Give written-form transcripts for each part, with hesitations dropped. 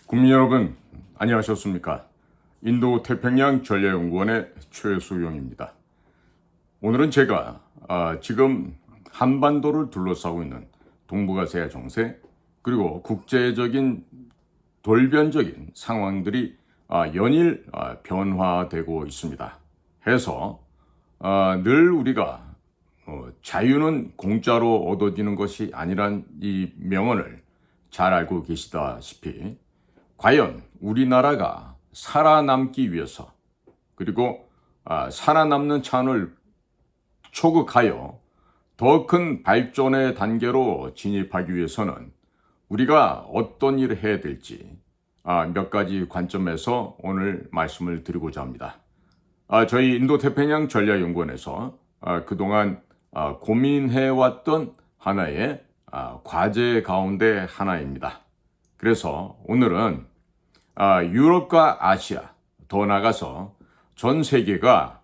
국민 여러분, 안녕하셨습니까? 인도 태평양 전략연구원의 최수용입니다. 오늘은 제가 지금 한반도를 둘러싸고 있는 동북아시아 정세 그리고 국제적인 돌변적인 상황들이 연일 변화되고 있습니다. 해서 늘 우리가 자유는 공짜로 얻어지는 것이 아니란 이 명언을 잘 알고 계시다시피 과연 우리나라가 살아남기 위해서 그리고 살아남는 차원을 초극하여 더 큰 발전의 단계로 진입하기 위해서는 우리가 어떤 일을 해야 될지 몇 가지 관점에서 오늘 말씀을 드리고자 합니다. 저희 인도태평양 전략연구원에서 그동안 고민해왔던 하나의 과제 가운데 하나입니다. 그래서 오늘은 유럽과 아시아, 더 나아가서 전 세계가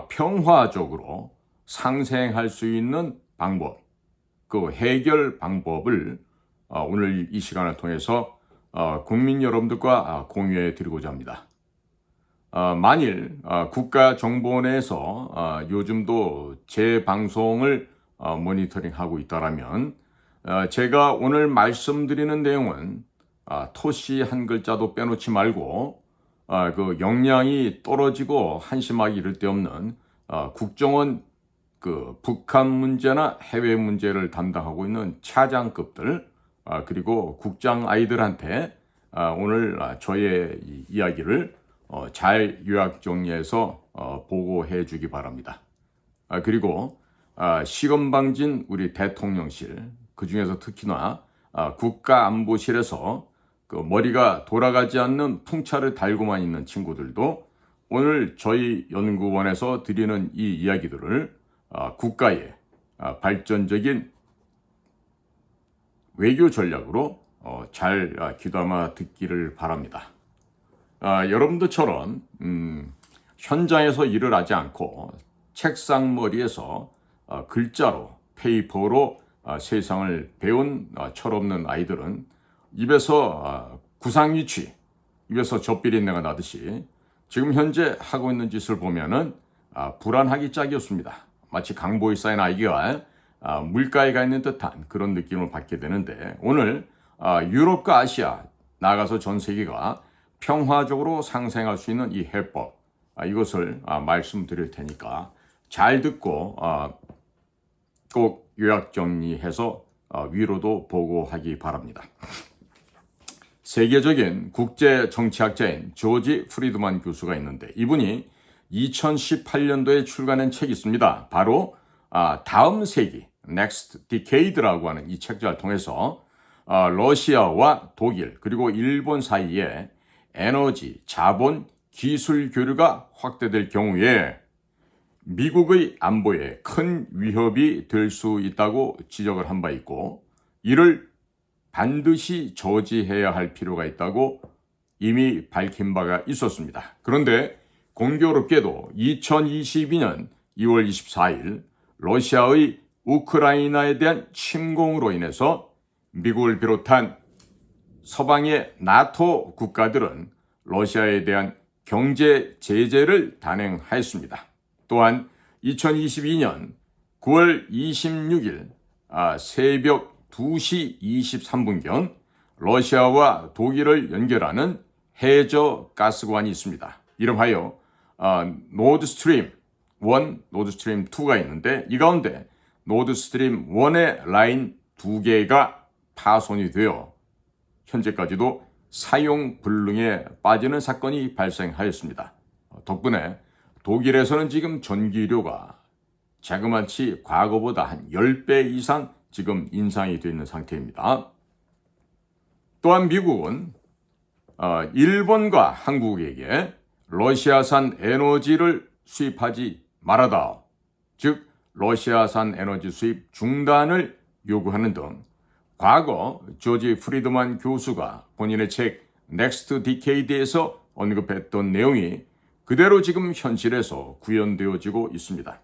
평화적으로 상생할 수 있는 방법, 그 해결 방법을 오늘 이 시간을 통해서 국민 여러분들과 공유해 드리고자 합니다. 만일 국가정보원에서 요즘도 제 방송을 모니터링하고 있다라면 제가 오늘 말씀드리는 내용은 토시 한 글자도 빼놓지 말고 그 역량이 떨어지고 한심하기 이를 데 없는 국정원 그 북한 문제나 해외 문제를 담당하고 있는 차장급들 그리고 국장 아이들한테 오늘 저의 이야기를 잘 요약 정리해서 보고해 주기 바랍니다. 그리고 시건방진 우리 대통령실, 그 중에서 특히나 국가안보실에서 그 머리가 돌아가지 않는 풍차를 달고만 있는 친구들도 오늘 저희 연구원에서 드리는 이 이야기들을 국가의 발전적인 외교 전략으로 잘 귀담아 듣기를 바랍니다. 여러분들처럼 현장에서 일을 하지 않고 책상머리에서 글자로 페이퍼로 세상을 배운 철없는 아이들은 입에서 구상유취, 입에서 젖비린내가 나듯이 지금 현재 하고 있는 짓을 보면은 불안하기 짝이었습니다. 마치 강보에 쌓인 아이가 물가에 가 있는 듯한 그런 느낌을 받게 되는데 오늘 유럽과 아시아 나아가서 전 세계가 평화적으로 상생할 수 있는 이 해법 이것을 말씀드릴 테니까 잘 듣고 꼭 요약 정리해서 위로도 보고하기 바랍니다. 세계적인 국제 정치학자인 조지 프리드만 교수가 있는데 이분이 2018년도에 출간한 책이 있습니다. 바로 다음 세기 Next Decade라고 하는 이 책자를 통해서 러시아와 독일 그리고 일본 사이에 에너지, 자본, 기술 교류가 확대될 경우에 미국의 안보에 큰 위협이 될 수 있다고 지적을 한 바 있고 이를 반드시 저지해야 할 필요가 있다고 이미 밝힌 바가 있었습니다. 그런데 공교롭게도 2022년 2월 24일 러시아의 우크라이나에 대한 침공으로 인해서 미국을 비롯한 서방의 나토 국가들은 러시아에 대한 경제 제재를 단행하였습니다. 또한 2022년 9월 26일 새벽 2시 23분경 러시아와 독일을 연결하는 해저 가스관이 있습니다. 이름하여 노드스트림 1, 노드스트림 2가 있는데 이 가운데 노드스트림 1의 라인 2개가 파손이 되어 현재까지도 사용 불능에 빠지는 사건이 발생하였습니다. 덕분에 독일에서는 지금 전기료가 자그마치 과거보다 한 10배 이상 지금 인상이 되어 있는 상태입니다. 또한 미국은 일본과 한국에게 러시아산 에너지를 수입하지 말아다, 즉 러시아산 에너지 수입 중단을 요구하는 등 과거 조지 프리드만 교수가 본인의 책 넥스트 디케이드에서 언급했던 내용이 그대로 지금 현실에서 구현되어지고 있습니다.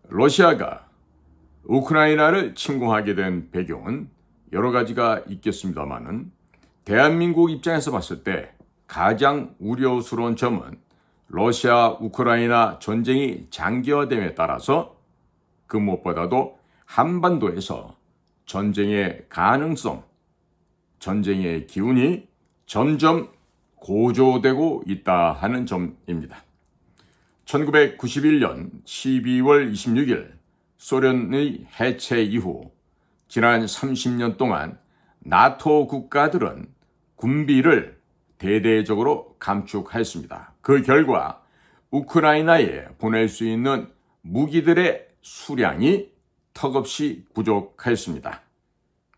러시아가 우크라이나를 침공하게 된 배경은 여러 가지가 있겠습니다만은 대한민국 입장에서 봤을 때 가장 우려스러운 점은 러시아 우크라이나 전쟁이 장기화됨에 따라서 그 무엇보다도 한반도에서 전쟁의 가능성, 전쟁의 기운이 점점 고조되고 있다 하는 점입니다. 1991년 12월 26일 소련의 해체 이후 지난 30년 동안 나토 국가들은 군비를 대대적으로 감축하였습니다. 그 결과 우크라이나에 보낼 수 있는 무기들의 수량이 턱없이 부족하였습니다.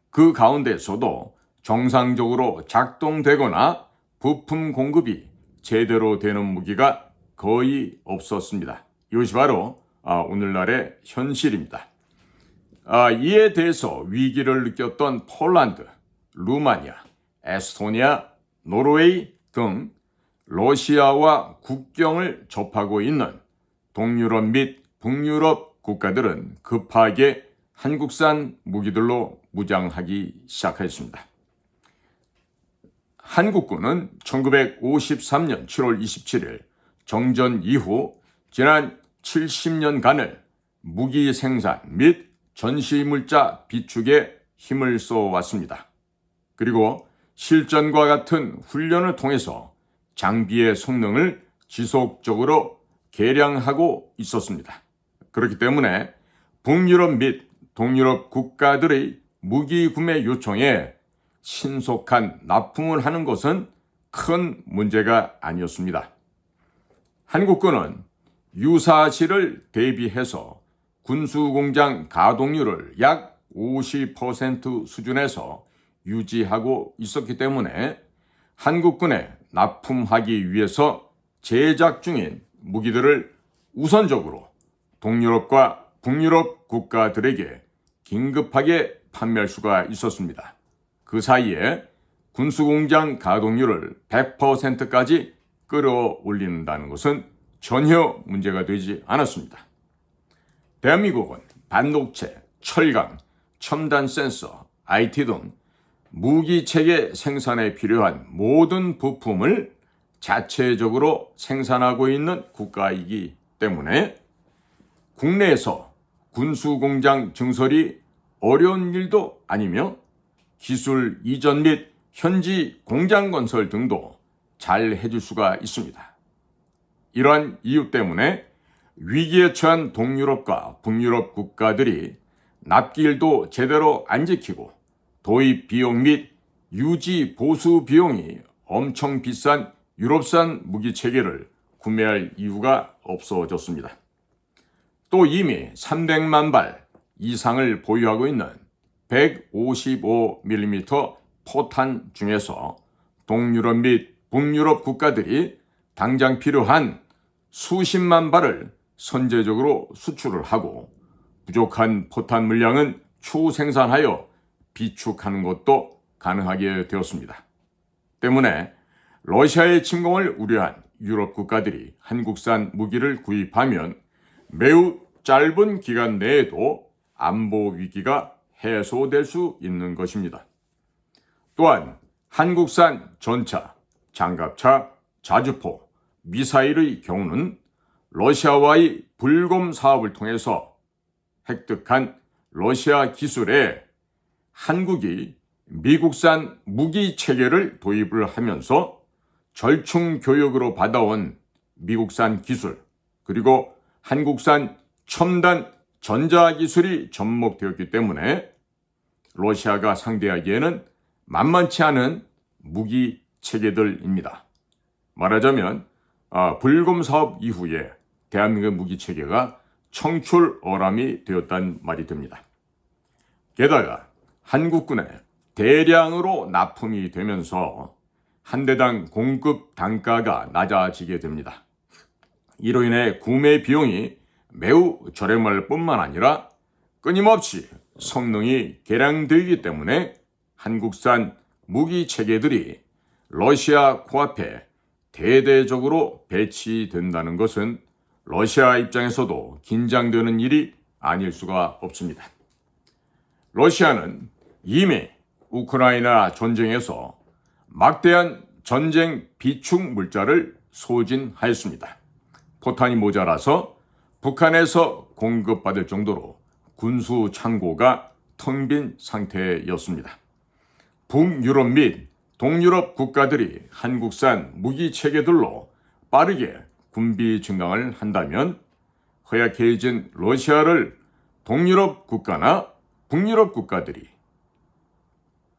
그 가운데서도 정상적으로 작동되거나 부품 공급이 제대로 되는 무기가 거의 없었습니다. 이것이 바로 오늘날의 현실입니다. 이에 대해서 위기를 느꼈던 폴란드, 루마니아, 에스토니아, 노르웨이 등 러시아와 국경을 접하고 있는 동유럽 및 북유럽 국가들은 급하게 한국산 무기들로 무장하기 시작했습니다. 한국군은 1953년 7월 27일 정전 이후 지난 70년간을 무기 생산 및 전시물자 비축에 힘을 써왔습니다. 그리고 실전과 같은 훈련을 통해서 장비의 성능을 지속적으로 개량하고 있었습니다. 그렇기 때문에 북유럽 및 동유럽 국가들의 무기 구매 요청에 신속한 납품을 하는 것은 큰 문제가 아니었습니다. 한국군은 유사시를 대비해서 군수공장 가동률을 약 50% 수준에서 유지하고 있었기 때문에 한국군에 납품하기 위해서 제작 중인 무기들을 우선적으로 동유럽과 북유럽 국가들에게 긴급하게 판매할 수가 있었습니다. 그 사이에 군수공장 가동률을 100%까지 끌어올린다는 것은 전혀 문제가 되지 않았습니다. 대한민국은 반도체, 철강, 첨단 센서, IT 등 무기체계 생산에 필요한 모든 부품을 자체적으로 생산하고 있는 국가이기 때문에 국내에서 군수공장 증설이 어려운 일도 아니며 기술 이전 및 현지 공장 건설 등도 잘 해줄 수가 있습니다. 이러한 이유 때문에 위기에 처한 동유럽과 북유럽 국가들이 납기일도 제대로 안 지키고 도입 비용 및 유지 보수 비용이 엄청 비싼 유럽산 무기 체계를 구매할 이유가 없어졌습니다. 또 이미 300만 발 이상을 보유하고 있는 155mm 포탄 중에서 동유럽 및 북유럽 국가들이 당장 필요한 수십만 발을 선제적으로 수출을 하고 부족한 포탄 물량은 추후 생산하여 비축하는 것도 가능하게 되었습니다. 때문에 러시아의 침공을 우려한 유럽 국가들이 한국산 무기를 구입하면 매우 짧은 기간 내에도 안보 위기가 해소될 수 있는 것입니다. 또한 한국산 전차, 장갑차, 자주포, 미사일의 경우는 러시아와의 불금 사업을 통해서 획득한 러시아 기술에 한국이 미국산 무기 체계를 도입을 하면서 절충 교육으로 받아온 미국산 기술 그리고 한국산 첨단 전자기술이 접목되었기 때문에 러시아가 상대하기에는 만만치 않은 무기 체계들입니다. 말하자면 불금 사업 이후에 대한민국 무기 체계가 청출어람이 되었단 말이 됩니다. 게다가 한국군에 대량으로 납품이 되면서 한 대당 공급 단가가 낮아지게 됩니다. 이로 인해 구매 비용이 매우 저렴할 뿐만 아니라 끊임없이 성능이 개량되기 때문에 한국산 무기 체계들이 러시아 코앞에 대대적으로 배치된다는 것은 러시아 입장에서도 긴장되는 일이 아닐 수가 없습니다. 러시아는 이미 우크라이나 전쟁에서 막대한 전쟁 비축 물자를 소진하였습니다. 포탄이 모자라서 북한에서 공급받을 정도로 군수 창고가 텅 빈 상태였습니다. 북유럽 및 동유럽 국가들이 한국산 무기 체계들로 빠르게 군비 증강을 한다면 허약해진 러시아를 동유럽 국가나 북유럽 국가들이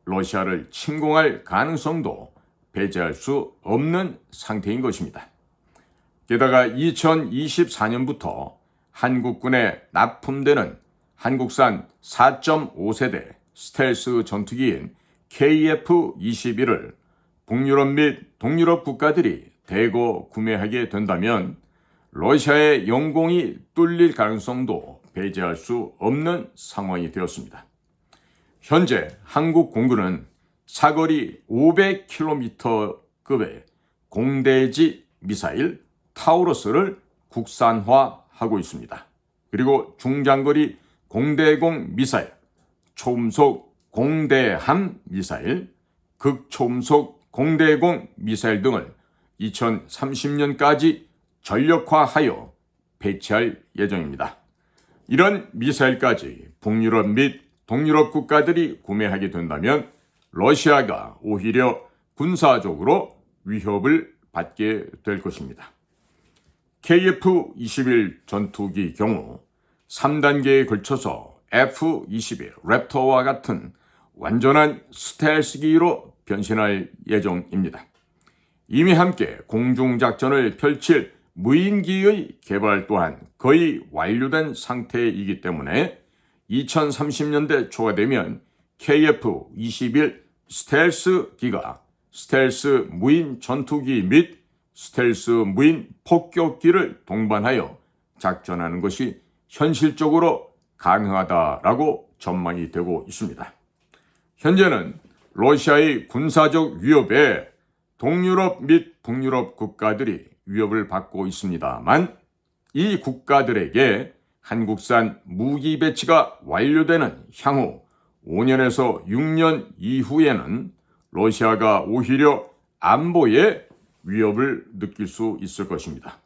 러시아를 침공할 가능성도 배제할 수 없는 상태인 것입니다. 게다가 2024년부터 한국군에 납품되는 한국산 4.5세대 스텔스 전투기인 KF-21을 북유럽 및 동유럽 국가들이 대거 구매하게 된다면 러시아의 영공이 뚫릴 가능성도 배제할 수 없는 상황이 되었습니다. 현재 한국 공군은 사거리 500km급의 공대지 미사일 타우러스를 국산화하고 있습니다. 그리고 중장거리 공대공 미사일, 초음속 공대함 미사일, 극초음속 공대공 미사일 등을 2030년까지 전력화하여 배치할 예정입니다. 이런 미사일까지 북유럽 및 동유럽 국가들이 구매하게 된다면 러시아가 오히려 군사적으로 위협을 받게 될 것입니다. KF-21 전투기 경우 3단계에 걸쳐서 F-21 랩터와 같은 완전한 스텔스기로 변신할 예정입니다. 이미 함께 공중작전을 펼칠 무인기의 개발 또한 거의 완료된 상태이기 때문에 2030년대 초가 되면 KF-21 스텔스기가 스텔스 무인 전투기 및 스텔스 무인 폭격기를 동반하여 작전하는 것이 현실적으로 가능하다라고 전망이 되고 있습니다. 현재는 러시아의 군사적 위협에 동유럽 및 북유럽 국가들이 위협을 받고 있습니다만 이 국가들에게 한국산 무기 배치가 완료되는 향후 5년에서 6년 이후에는 러시아가 오히려 안보에 위협을 느낄 수 있을 것입니다.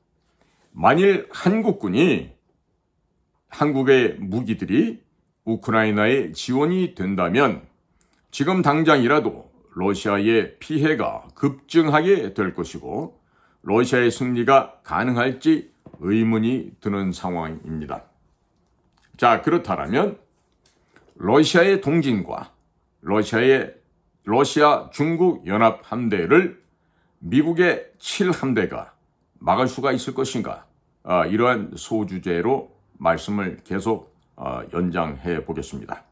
만일 한국군이 한국의 무기들이 우크라이나에 지원이 된다면 지금 당장이라도 러시아의 피해가 급증하게 될 것이고 러시아의 승리가 가능할지 의문이 드는 상황입니다. 자, 그렇다면 러시아의 동진과 러시아 중국 연합 함대를 미국의 7함대가 막을 수가 있을 것인가? 이러한 소주제로 말씀을 계속 연장해 보겠습니다.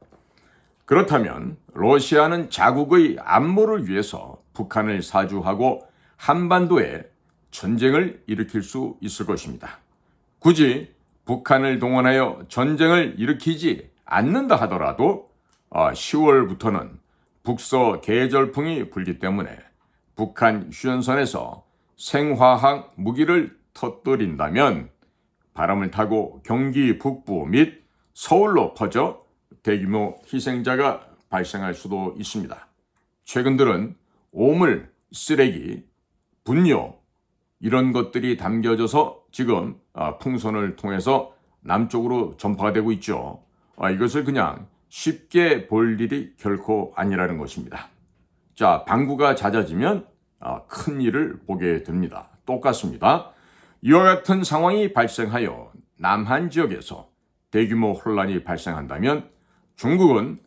그렇다면 러시아는 자국의 안보를 위해서 북한을 사주하고 한반도에 전쟁을 일으킬 수 있을 것입니다. 굳이 북한을 동원하여 전쟁을 일으키지 않는다 하더라도 10월부터는 북서 계절풍이 불기 때문에 북한 휴전선에서 생화학 무기를 터뜨린다면 바람을 타고 경기 북부 및 서울로 퍼져 대규모 희생자가 발생할 수도 있습니다. 최근 들은 오물, 쓰레기, 분뇨 이런 것들이 담겨져서 지금 풍선을 통해서 남쪽으로 전파가 되고 있죠. 이것을 그냥 쉽게 볼 일이 결코 아니라는 것입니다. 자, 방구가 잦아지면 큰 일을 보게 됩니다. 똑같습니다. 이와 같은 상황이 발생하여 남한 지역에서 대규모 혼란이 발생한다면 중국은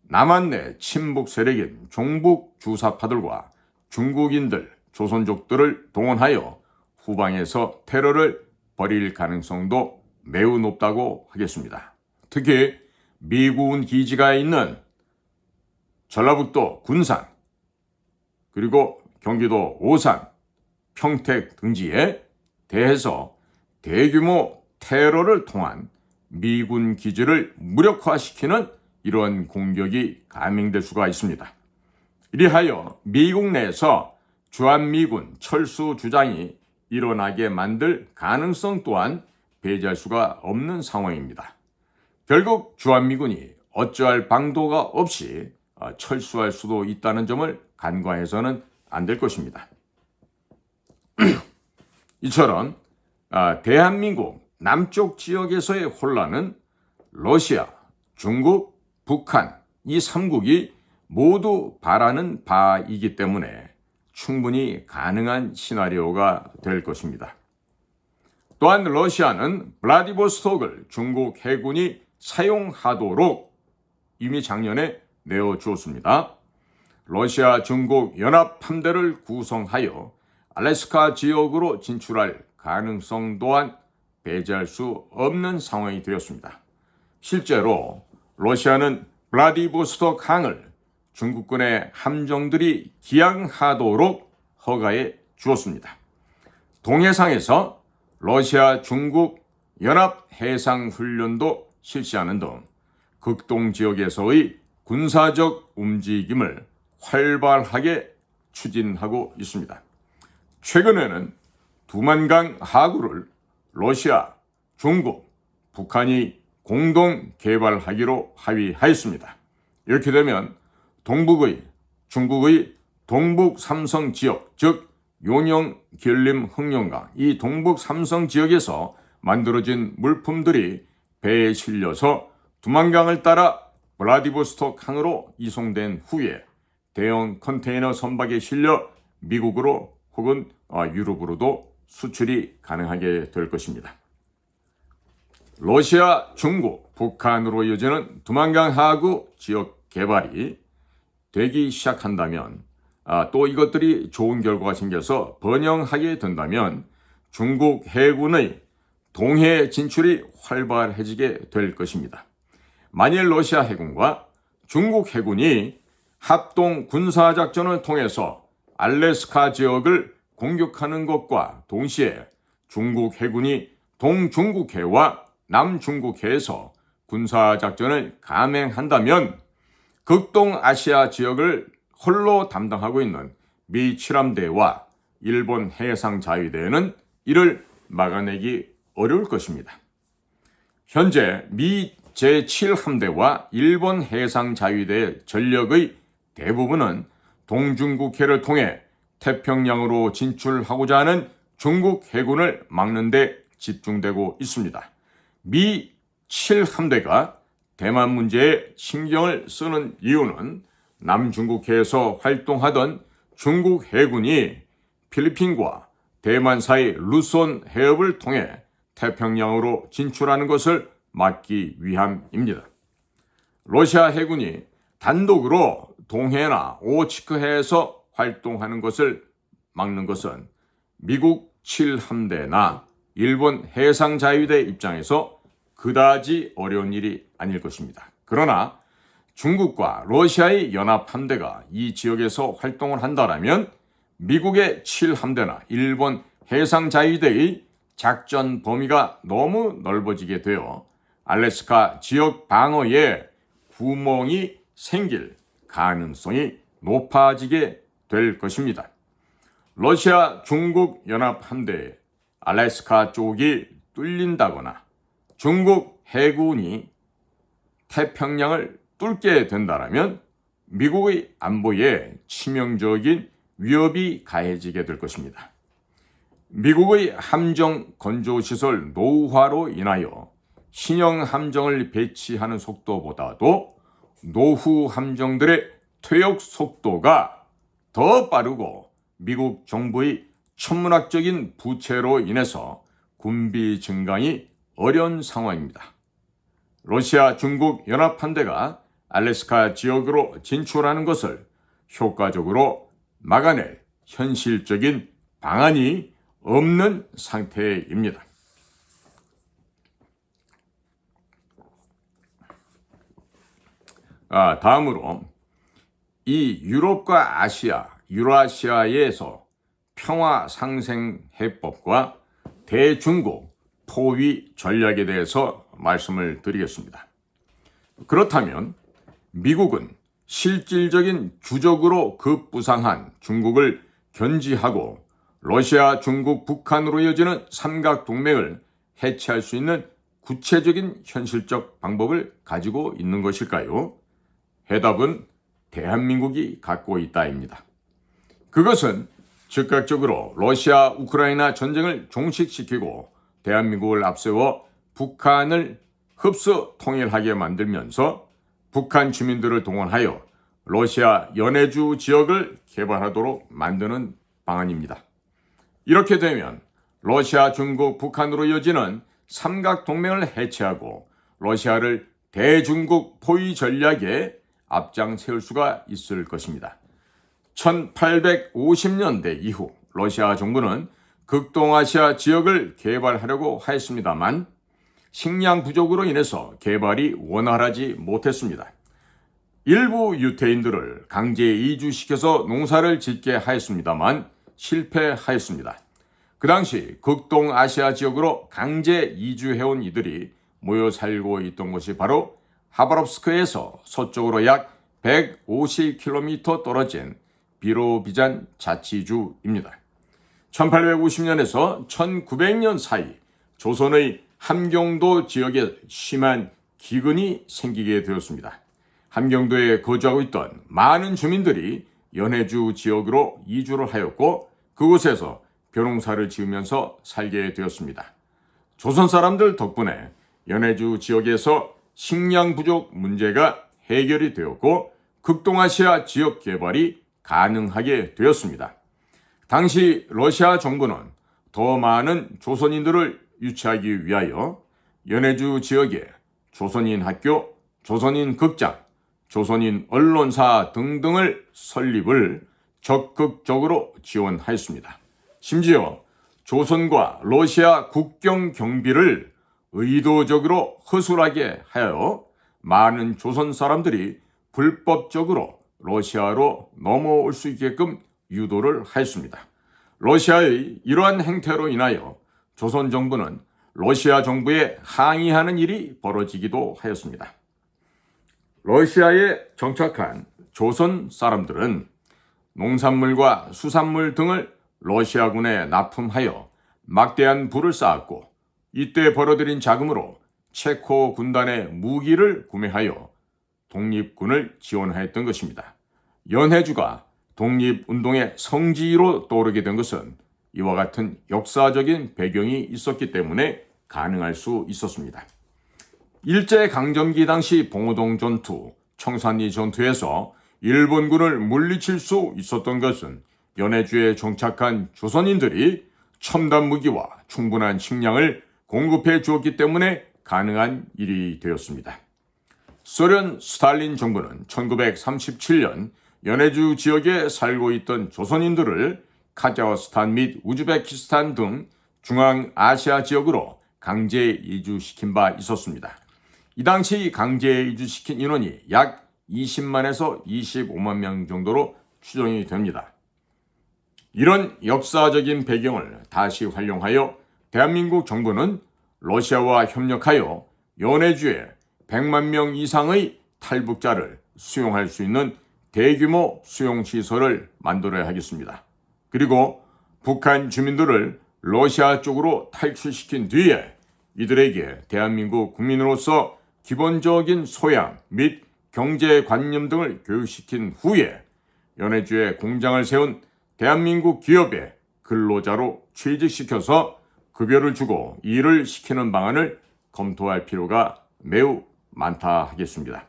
남한 내 친북 세력인 종북 주사파들과 중국인들, 조선족들을 동원하여 후방에서 테러를 벌일 가능성도 매우 높다고 하겠습니다. 특히 미군 기지가 있는 전라북도 군산, 그리고 경기도 오산, 평택 등지에 대해서 대규모 테러를 통한 미군 기지를 무력화시키는 이러한 공격이 감행될 수가 있습니다. 이리하여 미국 내에서 주한미군 철수 주장이 일어나게 만들 가능성 또한 배제할 수가 없는 상황입니다. 결국 주한미군이 어찌할 방도가 없이 철수할 수도 있다는 점을 간과해서는 안 될 것입니다. 이처럼 대한민국 남쪽 지역에서의 혼란은 러시아, 중국, 북한 이 3국이 모두 바라는 바이기 때문에 충분히 가능한 시나리오가 될 것입니다. 또한 러시아는 블라디보스톡을 중국 해군이 사용하도록 이미 작년에 내어주었습니다. 러시아 중국 연합 함대를 구성하여 알래스카 지역으로 진출할 가능성 또한 배제할 수 없는 상황이 되었습니다. 실제로 러시아는 블라디보스톡 항을 중국군의 함정들이 기항하도록 허가해 주었습니다. 동해상에서 러시아 중국 연합 해상 훈련도 실시하는 등 극동 지역에서의 군사적 움직임을 활발하게 추진하고 있습니다. 최근에는 두만강 하구를 러시아, 중국, 북한이 공동 개발하기로 합의하였습니다. 이렇게 되면 동북의 중국의 동북 삼성 지역, 즉 용영, 길림, 흑룡강 이 동북 삼성 지역에서 만들어진 물품들이 배에 실려서 두만강을 따라 블라디보스톡 항으로 이송된 후에 대형 컨테이너 선박에 실려 미국으로 혹은 유럽으로도 수출이 가능하게 될 것입니다. 러시아, 중국, 북한으로 이어지는 두만강 하구 지역 개발이 되기 시작한다면 또 이것들이 좋은 결과가 생겨서 번영하게 된다면 중국 해군의 동해 진출이 활발해지게 될 것입니다. 만일 러시아 해군과 중국 해군이 합동 군사작전을 통해서 알래스카 지역을 공격하는 것과 동시에 중국 해군이 동중국해와 남중국해에서 군사작전을 감행한다면 극동아시아 지역을 홀로 담당하고 있는 미 7함대와 일본 해상자위대는 이를 막아내기 어려울 것입니다. 현재 미 제7함대와 일본 해상자위대의 전력의 대부분은 동중국해를 통해 태평양으로 진출하고자 하는 중국 해군을 막는 데 집중되고 있습니다. 미 7함대가 대만 문제에 신경을 쓰는 이유는 남중국해에서 활동하던 중국 해군이 필리핀과 대만 사이 루손 해협을 통해 태평양으로 진출하는 것을 막기 위함입니다. 러시아 해군이 단독으로 동해나 오호츠크해에서 활동하는 것을 막는 것은 미국 7함대나 일본 해상자위대 입장에서 그다지 어려운 일이 아닐 것입니다. 그러나 중국과 러시아의 연합함대가 이 지역에서 활동을 한다면 미국의 7함대나 일본 해상자위대의 작전 범위가 너무 넓어지게 되어 알래스카 지역 방어에 구멍이 생길 가능성이 높아지게 될 것입니다. 러시아 중국 연합함대의 알래스카 쪽이 뚫린다거나 중국 해군이 태평양을 뚫게 된다면 미국의 안보에 치명적인 위협이 가해지게 될 것입니다. 미국의 함정 건조시설 노후화로 인하여 신형 함정을 배치하는 속도보다도 노후 함정들의 퇴역 속도가 더 빠르고 미국 정부의 천문학적인 부채로 인해서 군비 증강이 어려운 상황입니다. 러시아 중국 연합함대가 알래스카 지역으로 진출하는 것을 효과적으로 막아낼 현실적인 방안이 없는 상태입니다. 다음으로 이 유럽과 아시아, 유라시아에서 평화 상생 해법과 대중국 포위 전략에 대해서 말씀을 드리겠습니다. 그렇다면 미국은 실질적인 주적으로 급부상한 중국을 견지하고 러시아, 중국, 북한으로 이어지는 삼각동맹을 해체할 수 있는 구체적인 현실적 방법을 가지고 있는 것일까요? 해답은 대한민국이 갖고 있다입니다. 그것은 즉각적으로 러시아 우크라이나 전쟁을 종식시키고 대한민국을 앞세워 북한을 흡수 통일하게 만들면서 북한 주민들을 동원하여 러시아 연해주 지역을 개발하도록 만드는 방안입니다. 이렇게 되면 러시아, 중국, 북한으로 이어지는 삼각동맹을 해체하고 러시아를 대중국 포위 전략에 앞장 세울 수가 있을 것입니다. 1850년대 이후 러시아 정부는 극동아시아 지역을 개발하려고 하였습니다만 식량 부족으로 인해서 개발이 원활하지 못했습니다. 일부 유태인들을 강제 이주시켜서 농사를 짓게 하였습니다만 실패하였습니다. 그 당시 극동아시아 지역으로 강제 이주해온 이들이 모여 살고 있던 곳이 바로 하바롭스크에서 서쪽으로 약 150km 떨어진 비로비잔 자치주입니다. 1850년에서 1900년 사이 조선의 함경도 지역에 심한 기근이 생기게 되었습니다. 함경도에 거주하고 있던 많은 주민들이 연해주 지역으로 이주를 하였고 그곳에서 벼농사를 지으면서 살게 되었습니다. 조선 사람들 덕분에 연해주 지역에서 식량 부족 문제가 해결이 되었고 극동아시아 지역 개발이 가능하게 되었습니다. 당시 러시아 정부는 더 많은 조선인들을 유치하기 위하여 연해주 지역에 조선인 학교, 조선인 극장, 조선인 언론사 등등을 설립을 적극적으로 지원하였습니다. 심지어 조선과 러시아 국경 경비를 의도적으로 허술하게 하여 많은 조선 사람들이 불법적으로 러시아로 넘어올 수 있게끔 유도를 하였습니다. 러시아의 이러한 행태로 인하여 조선 정부는 러시아 정부에 항의하는 일이 벌어지기도 하였습니다. 러시아에 정착한 조선 사람들은 농산물과 수산물 등을 러시아군에 납품하여 막대한 부를 쌓았고 이때 벌어들인 자금으로 체코 군단의 무기를 구매하여 독립군을 지원하였던 것입니다. 연해주가 독립운동의 성지로 떠오르게 된 것은 이와 같은 역사적인 배경이 있었기 때문에 가능할 수 있었습니다. 일제강점기 당시 봉오동 전투, 청산리 전투에서 일본군을 물리칠 수 있었던 것은 연해주에 정착한 조선인들이 첨단 무기와 충분한 식량을 공급해 주었기 때문에 가능한 일이 되었습니다. 소련 스탈린 정부는 1937년 연해주 지역에 살고 있던 조선인들을 카자흐스탄 및 우즈베키스탄 등 중앙아시아 지역으로 강제 이주시킨 바 있었습니다. 이 당시 강제 이주시킨 인원이 약 20만에서 25만 명 정도로 추정이 됩니다. 이런 역사적인 배경을 다시 활용하여 대한민국 정부는 러시아와 협력하여 연해주에 100만 명 이상의 탈북자를 수용할 수 있는 대규모 수용시설을 만들어야 하겠습니다. 그리고 북한 주민들을 러시아 쪽으로 탈출시킨 뒤에 이들에게 대한민국 국민으로서 기본적인 소양 및 경제관념 등을 교육시킨 후에 연해주에 공장을 세운 대한민국 기업의 근로자로 취직시켜서 급여를 주고 일을 시키는 방안을 검토할 필요가 매우 많다 하겠습니다.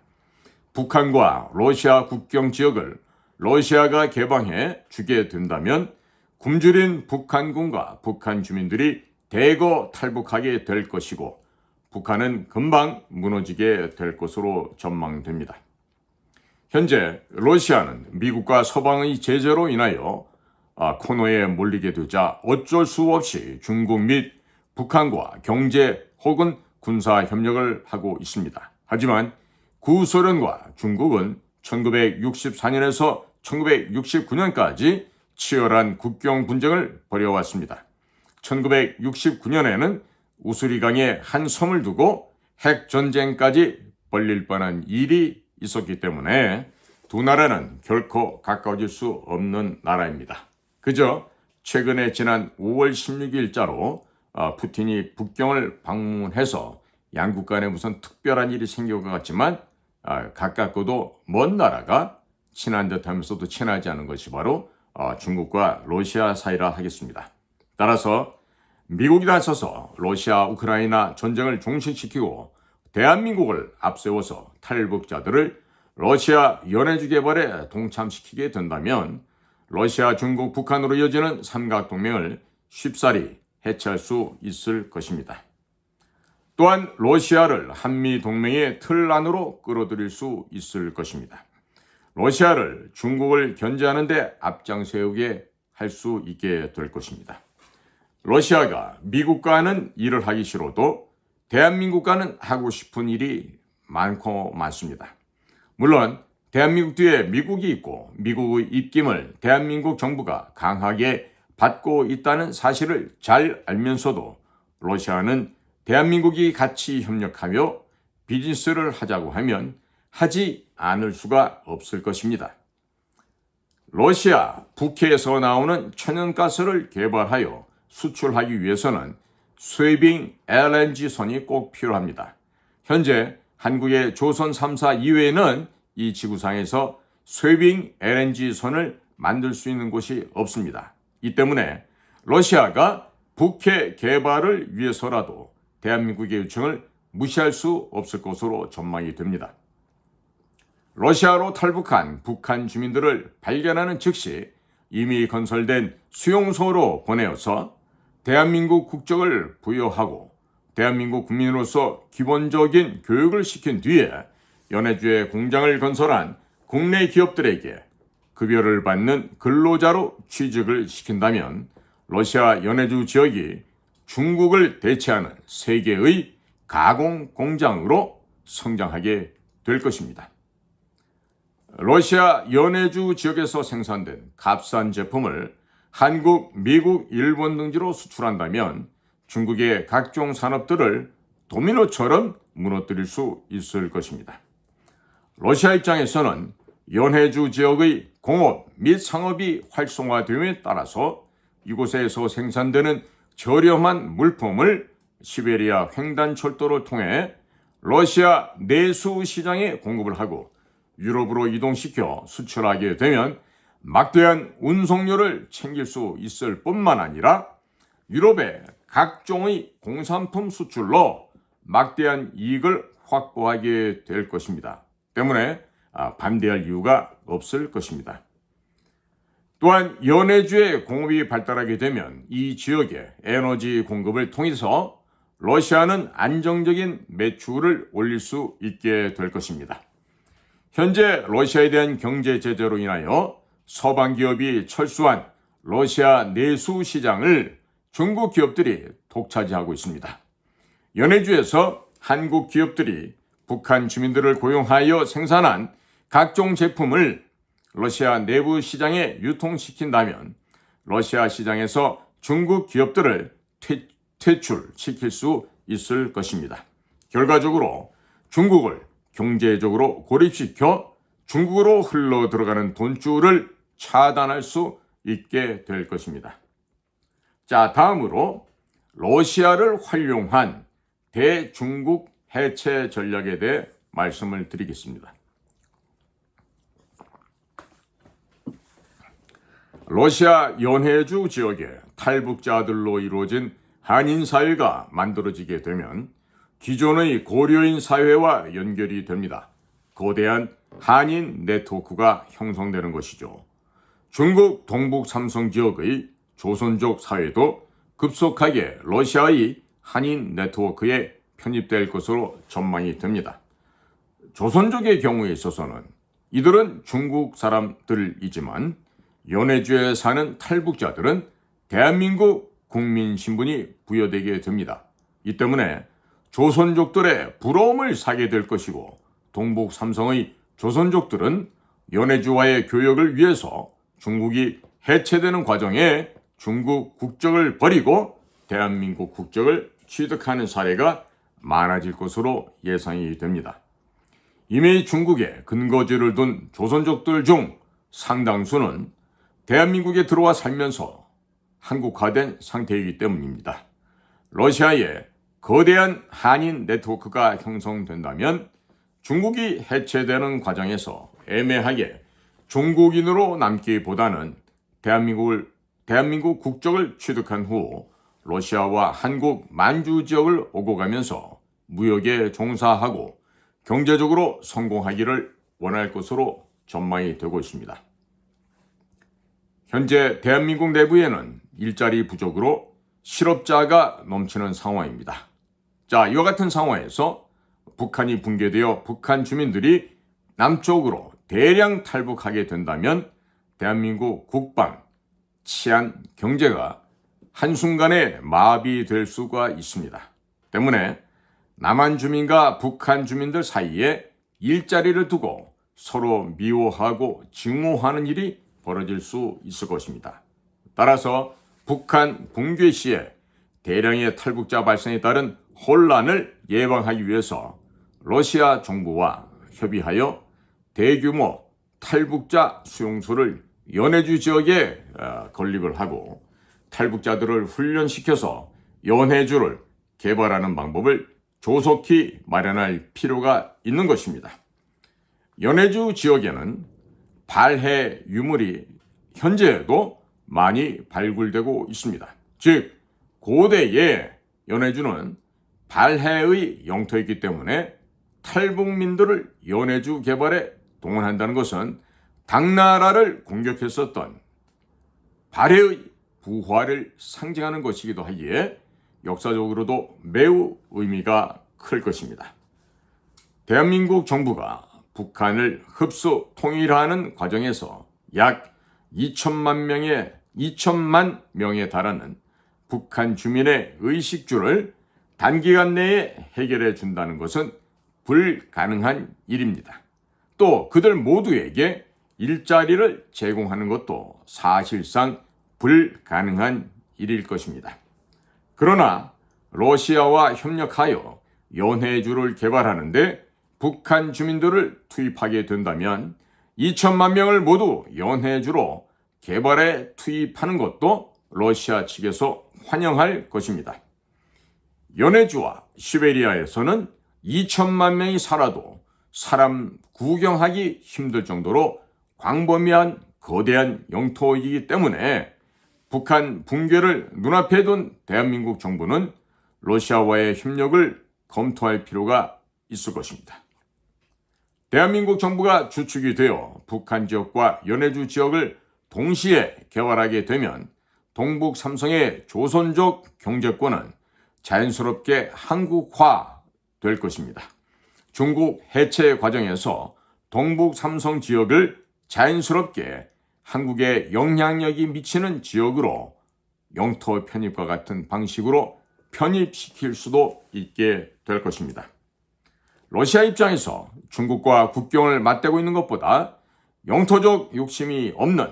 북한과 러시아 국경 지역을 러시아가 개방해 주게 된다면 굶주린 북한군과 북한 주민들이 대거 탈북하게 될 것이고 북한은 금방 무너지게 될 것으로 전망됩니다. 현재 러시아는 미국과 서방의 제재로 인하여 코너에 몰리게 되자 어쩔 수 없이 중국 및 북한과 경제 혹은 군사 협력을 하고 있습니다. 하지만 구소련과 중국은 1964년에서 1969년까지 치열한 국경 분쟁을 벌여왔습니다. 1969년에는 우스리강에 한 섬을 두고 핵전쟁까지 벌릴 뻔한 일이 있었기 때문에 두 나라는 결코 가까워질 수 없는 나라입니다. 그저 최근에 지난 5월 16일자로 푸틴이 북경을 방문해서 양국 간에 무슨 특별한 일이 생긴 것 같지만 가깝고도 먼 나라가 친한 듯하면서도 친하지 않은 것이 바로 중국과 러시아 사이라 하겠습니다. 따라서 미국이 나서서 러시아 우크라이나 전쟁을 종식시키고 대한민국을 앞세워서 탈북자들을 러시아 연해주 개발에 동참시키게 된다면 러시아, 중국, 북한으로 이어지는 삼각동맹을 쉽사리 해체할 수 있을 것입니다. 또한 러시아를 한미동맹의 틀 안으로 끌어들일 수 있을 것입니다. 러시아를 중국을 견제하는 데 앞장세우게 할 수 있게 될 것입니다. 러시아가 미국과는 일을 하기 싫어도 대한민국과는 하고 싶은 일이 많고 많습니다. 물론 대한민국 뒤에 미국이 있고 미국의 입김을 대한민국 정부가 강하게 받고 있다는 사실을 잘 알면서도 러시아는 대한민국이 같이 협력하며 비즈니스를 하자고 하면 하지 않을 수가 없을 것입니다. 러시아 북해에서 나오는 천연가스를 개발하여 수출하기 위해서는 쇠빙 LNG선이 꼭 필요합니다. 현재 한국의 조선 3사 이외에는 이 지구상에서 쇠빙 LNG선을 만들 수 있는 곳이 없습니다. 이 때문에 러시아가 북해 개발을 위해서라도 대한민국의 요청을 무시할 수 없을 것으로 전망이 됩니다. 러시아로 탈북한 북한 주민들을 발견하는 즉시 이미 건설된 수용소로 보내어서 대한민국 국적을 부여하고 대한민국 국민으로서 기본적인 교육을 시킨 뒤에 연해주에 공장을 건설한 국내 기업들에게 급여를 받는 근로자로 취직을 시킨다면 러시아 연해주 지역이 중국을 대체하는 세계의 가공 공장으로 성장하게 될 것입니다. 러시아 연해주 지역에서 생산된 값싼 제품을 한국, 미국, 일본 등지로 수출한다면 중국의 각종 산업들을 도미노처럼 무너뜨릴 수 있을 것입니다. 러시아 입장에서는 연해주 지역의 공업 및 상업이 활성화됨에 따라서 이곳에서 생산되는 저렴한 물품을 시베리아 횡단철도를 통해 러시아 내수 시장에 공급을 하고 유럽으로 이동시켜 수출하게 되면 막대한 운송료를 챙길 수 있을 뿐만 아니라 유럽의 각종의 공산품 수출로 막대한 이익을 확보하게 될 것입니다. 때문에 반대할 이유가 없을 것입니다. 또한 연해주의 공업이 발달하게 되면 이 지역의 에너지 공급을 통해서 러시아는 안정적인 매출을 올릴 수 있게 될 것입니다. 현재 러시아에 대한 경제 제재로 인하여 서방 기업이 철수한 러시아 내수 시장을 중국 기업들이 독차지하고 있습니다. 연해주에서 한국 기업들이 북한 주민들을 고용하여 생산한 각종 제품을 러시아 내부 시장에 유통시킨다면 러시아 시장에서 중국 기업들을 퇴출시킬 수 있을 것입니다. 결과적으로 중국을 경제적으로 고립시켜 중국으로 흘러 들어가는 돈줄을 차단할 수 있게 될 것입니다. 자, 다음으로 러시아를 활용한 대중국 해체 전략에 대해 말씀을 드리겠습니다. 러시아 연해주 지역에 탈북자들로 이루어진 한인 사회가 만들어지게 되면 기존의 고려인 사회와 연결이 됩니다. 거대한 한인 네트워크가 형성되는 것이죠. 중국 동북 삼성 지역의 조선족 사회도 급속하게 러시아의 한인 네트워크에 편입될 것으로 전망이 됩니다. 조선족의 경우에 있어서는 이들은 중국 사람들이지만 연해주에 사는 탈북자들은 대한민국 국민 신분이 부여되게 됩니다. 이 때문에 조선족들의 부러움을 사게 될 것이고 동북 삼성의 조선족들은 연해주와의 교역을 위해서 중국이 해체되는 과정에 중국 국적을 버리고 대한민국 국적을 취득하는 사례가 많아질 것으로 예상이 됩니다. 이미 중국에 근거지를 둔 조선족들 중 상당수는 대한민국에 들어와 살면서 한국화된 상태이기 때문입니다. 러시아에 거대한 한인 네트워크가 형성된다면 중국이 해체되는 과정에서 애매하게 중국인으로 남기보다는 대한민국 국적을 취득한 후 러시아와 한국 만주 지역을 오고 가면서 무역에 종사하고 경제적으로 성공하기를 원할 것으로 전망이 되고 있습니다. 현재 대한민국 내부에는 일자리 부족으로 실업자가 넘치는 상황입니다. 자, 이와 같은 상황에서 북한이 붕괴되어 북한 주민들이 남쪽으로 대량 탈북하게 된다면 대한민국 국방, 치안, 경제가 한순간에 마비될 수가 있습니다. 때문에 남한 주민과 북한 주민들 사이에 일자리를 두고 서로 미워하고 증오하는 일이 벌어질 수 있을 것입니다. 따라서 북한 붕괴 시에 대량의 탈북자 발생에 따른 혼란을 예방하기 위해서 러시아 정부와 협의하여 대규모 탈북자 수용소를 연해주 지역에 건립을 하고 탈북자들을 훈련시켜서 연해주를 개발하는 방법을 조속히 마련할 필요가 있는 것입니다. 연해주 지역에는 발해 유물이 현재에도 많이 발굴되고 있습니다. 즉, 고대의 연해주는 발해의 영토이기 때문에 탈북민들을 연해주 개발에 동원한다는 것은 당나라를 공격했었던 발해의 부활을 상징하는 것이기도 하기에 역사적으로도 매우 의미가 클 것입니다. 대한민국 정부가 북한을 흡수 통일하는 과정에서 약 2천만 명에 달하는 북한 주민의 의식주를 단기간 내에 해결해 준다는 것은 불가능한 일입니다. 또 그들 모두에게 일자리를 제공하는 것도 사실상 불가능한 일일 것입니다. 그러나 러시아와 협력하여 연해주를 개발하는데 북한 주민들을 투입하게 된다면 2천만 명을 모두 연해주로 개발에 투입하는 것도 러시아 측에서 환영할 것입니다. 연해주와 시베리아에서는 2천만 명이 살아도 사람 구경하기 힘들 정도로 광범위한 거대한 영토이기 때문에 북한 붕괴를 눈앞에 둔 대한민국 정부는 러시아와의 협력을 검토할 필요가 있을 것입니다. 대한민국 정부가 주축이 되어 북한 지역과 연해주 지역을 동시에 개발하게 되면 동북 삼성의 조선족 경제권은 자연스럽게 한국화 될 것입니다. 중국 해체 과정에서 동북 삼성 지역을 자연스럽게 한국에 영향력이 미치는 지역으로 영토 편입과 같은 방식으로 편입시킬 수도 있게 될 것입니다. 러시아 입장에서 중국과 국경을 맞대고 있는 것보다 영토적 욕심이 없는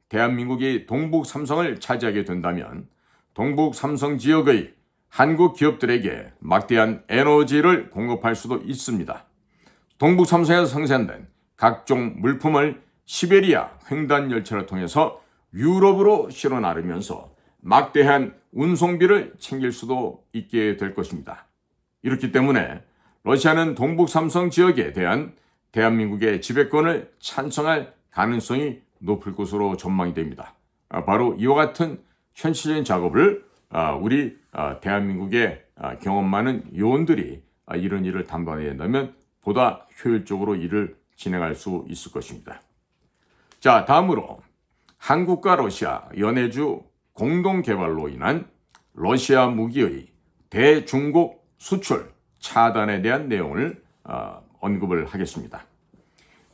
대한민국이 동북 삼성을 차지하게 된다면 동북 삼성 지역의 한국 기업들에게 막대한 에너지를 공급할 수도 있습니다. 동북 삼성에서 생산된 각종 물품을 시베리아 횡단 열차를 통해서 유럽으로 실어 나르면서 막대한 운송비를 챙길 수도 있게 될 것입니다. 이렇기 때문에 러시아는 동북 삼성 지역에 대한 대한민국의 지배권을 찬성할 가능성이 높을 것으로 전망이 됩니다. 바로 이와 같은 현실적인 작업을 우리 대한민국의 경험 많은 요원들이 이런 일을 담당해야 된다면 보다 효율적으로 일을 진행할 수 있을 것입니다. 자, 다음으로 한국과 러시아 연해주 공동 개발로 인한 러시아 무기의 대중국 수출 차단에 대한 내용을 언급을 하겠습니다.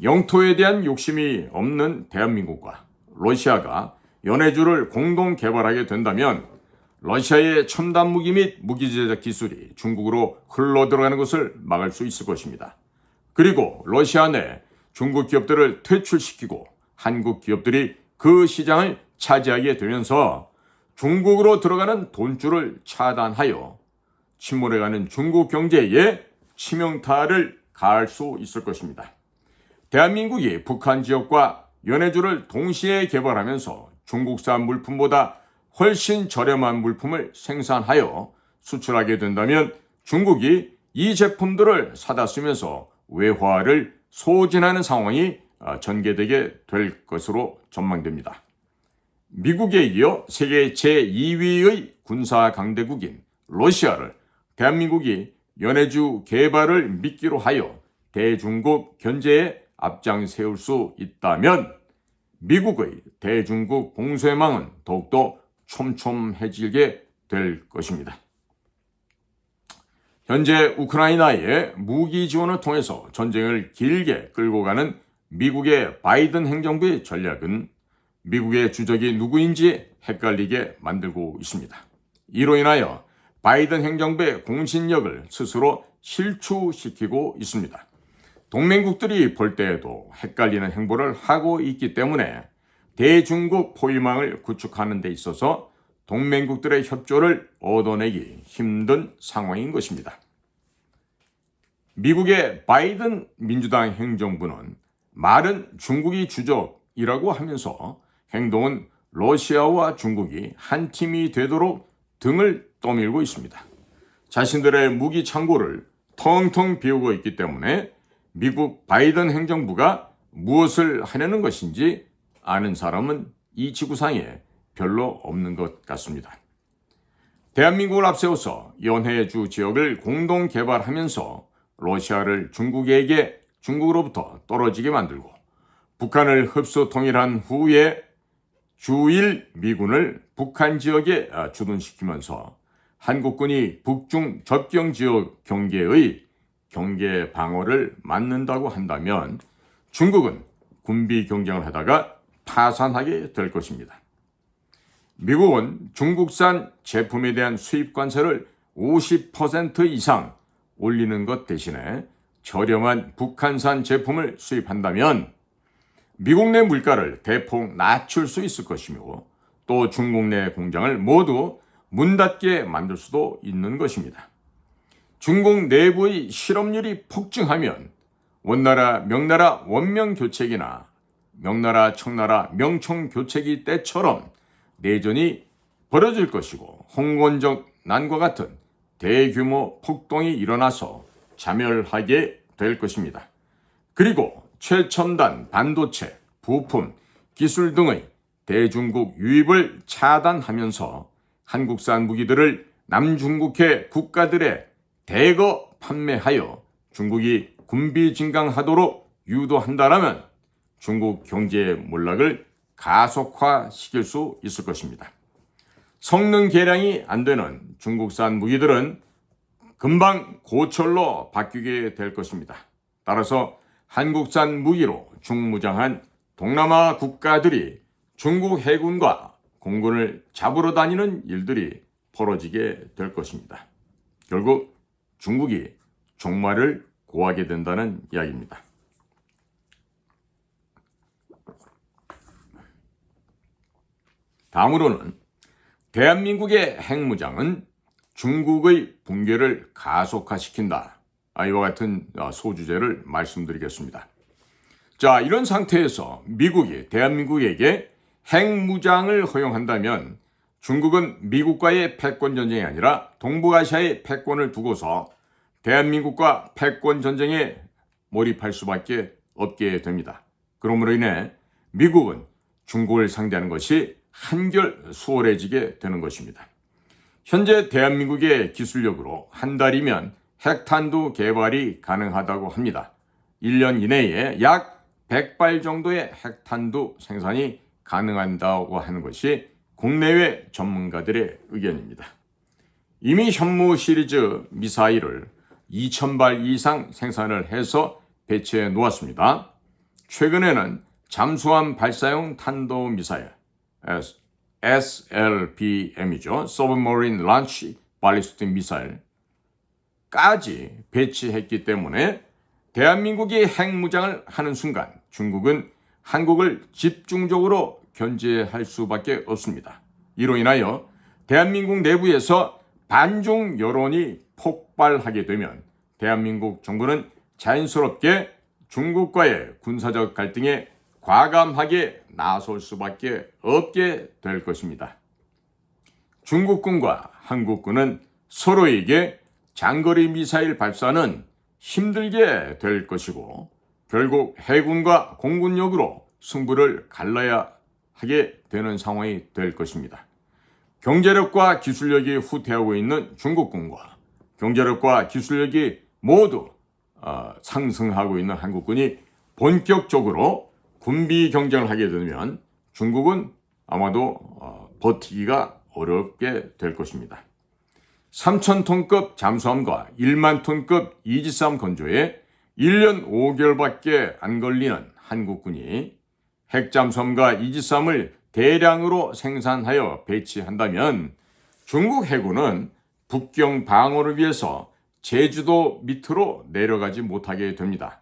영토에 대한 욕심이 없는 대한민국과 러시아가 연해주를 공동 개발하게 된다면 러시아의 첨단 무기 및 무기 제작 기술이 중국으로 흘러들어가는 것을 막을 수 있을 것입니다. 그리고 러시아 내 중국 기업들을 퇴출시키고 한국 기업들이 그 시장을 차지하게 되면서 중국으로 들어가는 돈줄을 차단하여 침몰해가는 중국 경제에 치명타를 가할 수 있을 것입니다. 대한민국이 북한 지역과 연해주를 동시에 개발하면서 중국산 물품보다 훨씬 저렴한 물품을 생산하여 수출하게 된다면 중국이 이 제품들을 사다 쓰면서 외화를 소진하는 상황이 전개되게 될 것으로 전망됩니다. 미국에 이어 세계 제2위의 군사 강대국인 러시아를 대한민국이 연해주 개발을 미끼로 하여 대중국 견제에 앞장세울 수 있다면 미국의 대중국 봉쇄망은 더욱더 촘촘해지게 될 것입니다. 현재 우크라이나에 무기 지원을 통해서 전쟁을 길게 끌고 가는 미국의 바이든 행정부의 전략은 미국의 주적이 누구인지 헷갈리게 만들고 있습니다. 이로 인하여 바이든 행정부의 공신력을 스스로 실추시키고 있습니다. 동맹국들이 볼 때에도 헷갈리는 행보를 하고 있기 때문에 대중국 포위망을 구축하는 데 있어서 동맹국들의 협조를 얻어내기 힘든 상황인 것입니다. 미국의 바이든 민주당 행정부는 말은 중국이 주적이라고 하면서 행동은 러시아와 중국이 한 팀이 되도록 등을 떠밀고 있습니다. 자신들의 무기 창고를 텅텅 비우고 있기 때문에 미국 바이든 행정부가 무엇을 하려는 것인지 아는 사람은 이 지구상에 별로 없는 것 같습니다. 대한민국을 앞세워서 연해주 지역을 공동 개발하면서 러시아를 중국으로부터 떨어지게 만들고 북한을 흡수 통일한 후에 주1 미군을 북한 지역에 주둔시키면서 한국군이 북중 접경 지역 경계의 경계 방어를 맡는다고 한다면 중국은 군비 경쟁을 하다가 파산하게 될 것입니다. 미국은 중국산 제품에 대한 수입 관세를 50% 이상 올리는 것 대신에 저렴한 북한산 제품을 수입한다면 미국 내 물가를 대폭 낮출 수 있을 것이며 또 중국 내 공장을 모두 문 닫게 만들 수도 있는 것입니다. 중국 내부의 실업률이 폭증하면 원나라 명나라 원명교책이나 명나라 청나라 명청교책이 때처럼 내전이 벌어질 것이고 홍건적 난과 같은 대규모 폭동이 일어나서 자멸하게 될 것입니다. 그리고 최첨단 반도체, 부품, 기술 등의 대중국 유입을 차단하면서 한국산 무기들을 남중국해 국가들에 대거 판매하여 중국이 군비 증강하도록 유도한다면 중국 경제의 몰락을 가속화시킬 수 있을 것입니다. 성능 개량이 안 되는 중국산 무기들은 금방 고철로 바뀌게 될 것입니다. 따라서 한국산 무기로 중무장한 동남아 국가들이 중국 해군과 공군을 잡으러 다니는 일들이 벌어지게 될 것입니다. 결국 중국이 종말을 고하게 된다는 이야기입니다. 다음으로는 대한민국의 핵무장은 중국의 붕괴를 가속화시킨다. 이와 같은 소주제를 말씀드리겠습니다. 자, 이런 상태에서 미국이 대한민국에게 핵무장을 허용한다면 중국은 미국과의 패권 전쟁이 아니라 동북아시아의 패권을 두고서 대한민국과 패권 전쟁에 몰입할 수밖에 없게 됩니다. 그러므로 인해 미국은 중국을 상대하는 것이 한결 수월해지게 되는 것입니다. 현재 대한민국의 기술력으로 한 달이면 핵탄두 개발이 가능하다고 합니다. 1년 이내에 약 100발 정도의 핵탄두 생산이 가능하다고 하는 것이 국내외 전문가들의 의견입니다. 이미 현무 시리즈 미사일을 2,000발 이상 생산을 해서 배치해 놓았습니다. 최근에는 잠수함 발사용 탄도미사일 SLBM이죠. Submarine Launch Ballistic Missile까지 배치했기 때문에 대한민국이 핵무장을 하는 순간 중국은 한국을 집중적으로 견제할 수밖에 없습니다. 이로 인하여 대한민국 내부에서 반중 여론이 폭발하게 되면 대한민국 정부는 자연스럽게 중국과의 군사적 갈등에 과감하게 나설 수밖에 없게 될 것입니다. 중국군과 한국군은 서로에게 장거리 미사일 발사는 힘들게 될 것이고 결국 해군과 공군력으로 승부를 갈라야 하게 되는 상황이 될 것입니다. 경제력과 기술력이 후퇴하고 있는 중국군과 경제력과 기술력이 모두 상승하고 있는 한국군이 본격적으로 군비 경쟁을 하게 되면 중국은 아마도 버티기가 어렵게 될 것입니다. 3,000톤급 잠수함과 1만 톤급 이지스함 건조에 1년 5개월밖에 안 걸리는 한국군이 핵잠수함과 이지스함을 대량으로 생산하여 배치한다면 중국 해군은 북경 방어를 위해서 제주도 밑으로 내려가지 못하게 됩니다.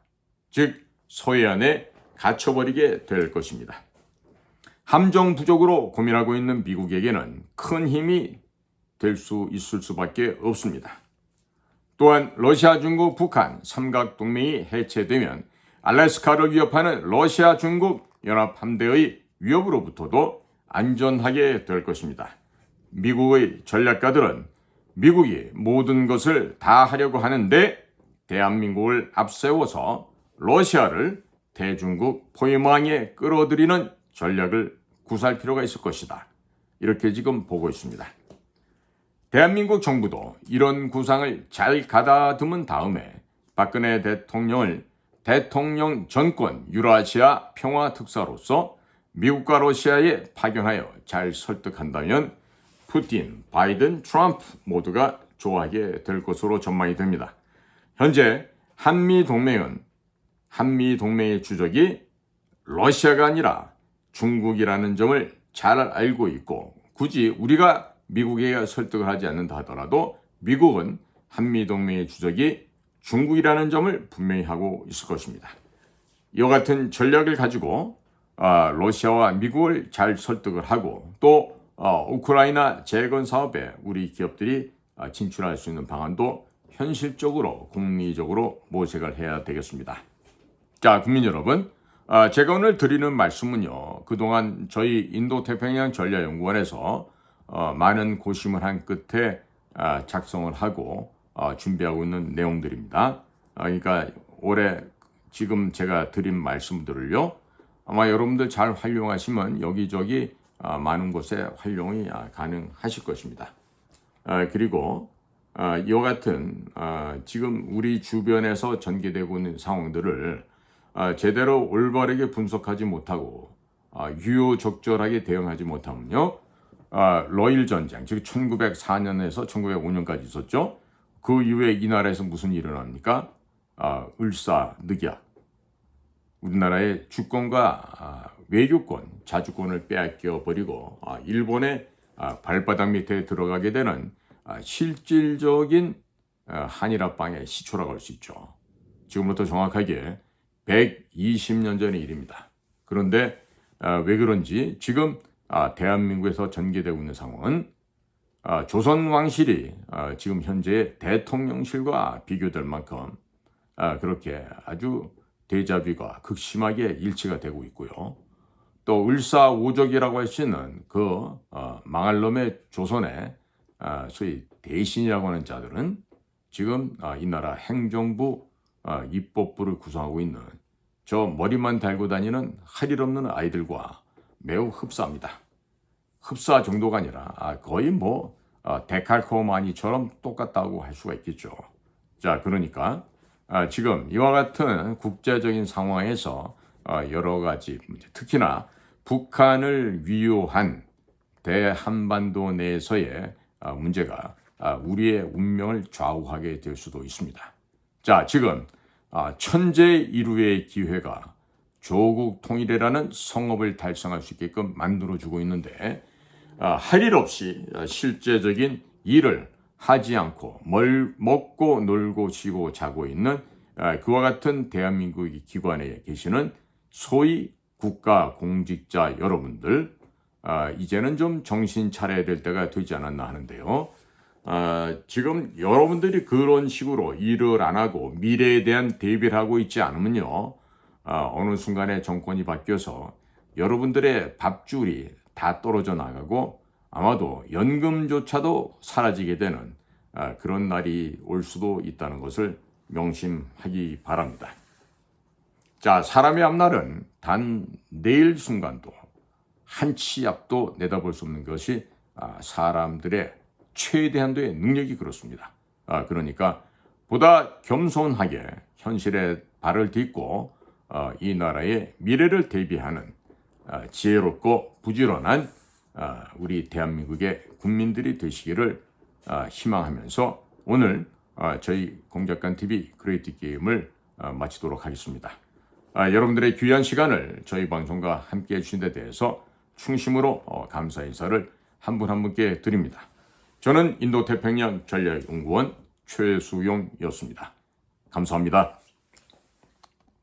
즉 서해안에 갇혀버리게 될 것입니다. 함정 부족으로 고민하고 있는 미국에게는 큰 힘이 될 수 있을 수밖에 없습니다. 또한 러시아, 중국, 북한 삼각동맹이 해체되면 알래스카를 위협하는 러시아, 중국 연합함대의 위협으로부터도 안전하게 될 것입니다. 미국의 전략가들은 미국이 모든 것을 다 하려고 하는데 대한민국을 앞세워서 러시아를 대중국 포위망에 끌어들이는 전략을 구사할 필요가 있을 것이다. 이렇게 지금 보고 있습니다. 대한민국 정부도 이런 구상을 잘 가다듬은 다음에 박근혜 대통령을 대통령 전권 유라시아 평화특사로서 미국과 러시아에 파견하여 잘 설득한다면 푸틴, 바이든, 트럼프 모두가 좋아하게 될 것으로 전망이 됩니다. 현재 한미동맹의 주적이 러시아가 아니라 중국이라는 점을 잘 알고 있고 굳이 우리가 미국에 설득을 하지 않는다 하더라도 미국은 한미동맹의 주적이 중국이라는 점을 분명히 하고 있을 것입니다. 이와 같은 전략을 가지고 러시아와 미국을 잘 설득을 하고 또 우크라이나 재건 사업에 우리 기업들이 진출할 수 있는 방안도 현실적으로 공리적으로 모색을 해야 되겠습니다. 자, 국민 여러분, 제가 오늘 드리는 말씀은요, 그동안 저희 인도태평양 전략연구원에서 많은 고심을 한 끝에 작성을 하고 준비하고 있는 내용들입니다. 그러니까 올해 지금 제가 드린 말씀들을요, 아마 여러분들 잘 활용하시면 여기저기 많은 곳에 활용이 가능하실 것입니다. 그리고 이와 같은 지금 우리 주변에서 전개되고 있는 상황들을 제대로 올바르게 분석하지 못하고 유효적절하게 대응하지 못하면요, 러일 전쟁, 즉 1904년에서 1905년까지 있었죠. 그 이후에 이 나라에서 무슨 일이 일어납니까? 을사늑약, 우리나라의 주권과 외교권, 자주권을 빼앗겨 버리고 일본의 발바닥 밑에 들어가게 되는 실질적인 한일합방의 시초라고 할 수 있죠. 지금부터 정확하게 120년 전의 일입니다. 그런데 왜 그런지 지금 대한민국에서 전개되고 있는 상황은 조선 왕실이 지금 현재 대통령실과 비교될 만큼 그렇게 아주 데자뷰가 극심하게 일치가 되고 있고요. 또 을사오적이라고 할 수 있는 그 망할 놈의 조선의 소위 대신이라고 하는 자들은 지금 이 나라 행정부 입법부를 구성하고 있는 저 머리만 달고 다니는 할 일 없는 아이들과 매우 흡사합니다. 흡사 정도가 아니라 거의 데칼코마니처럼 똑같다고 할 수가 있겠죠. 자, 그러니까 지금 이와 같은 국제적인 상황에서 여러 가지 문제, 특히나 북한을 위요한 대한반도 내에서의 문제가 우리의 운명을 좌우하게 될 수도 있습니다. 자, 지금 천재일우의 기회가 조국 통일이라는 성업을 달성할 수 있게끔 만들어주고 있는데 할 일 없이 실제적인 일을 하지 않고 먹고 놀고 쉬고 자고 있는 그와 같은 대한민국의 기관에 계시는 소위 국가 공직자 여러분들, 이제는 좀 정신 차려야 될 때가 되지 않았나 하는데요. 지금 여러분들이 그런 식으로 일을 안 하고 미래에 대한 대비를 하고 있지 않으면요, 어느 순간에 정권이 바뀌어서 여러분들의 밥줄이 다 떨어져 나가고 아마도 연금조차도 사라지게 되는 그런 날이 올 수도 있다는 것을 명심하기 바랍니다. 자, 사람의 앞날은 단 내일 순간도 한 치 앞도 내다볼 수 없는 것이 사람들의 최대한도의 능력이 그렇습니다. 그러니까 보다 겸손하게 현실에 발을 딛고 이 나라의 미래를 대비하는 지혜롭고 부지런한 우리 대한민국의 국민들이 되시기를 희망하면서 오늘 저희 공작관 TV 그레이트 게임을 마치도록 하겠습니다. 여러분들의 귀한 시간을 저희 방송과 함께 해주신 데 대해서 충심으로 감사 인사를 한 분 한 분께 드립니다. 저는 인도태평양 전략연구원 최수용이었습니다. 감사합니다.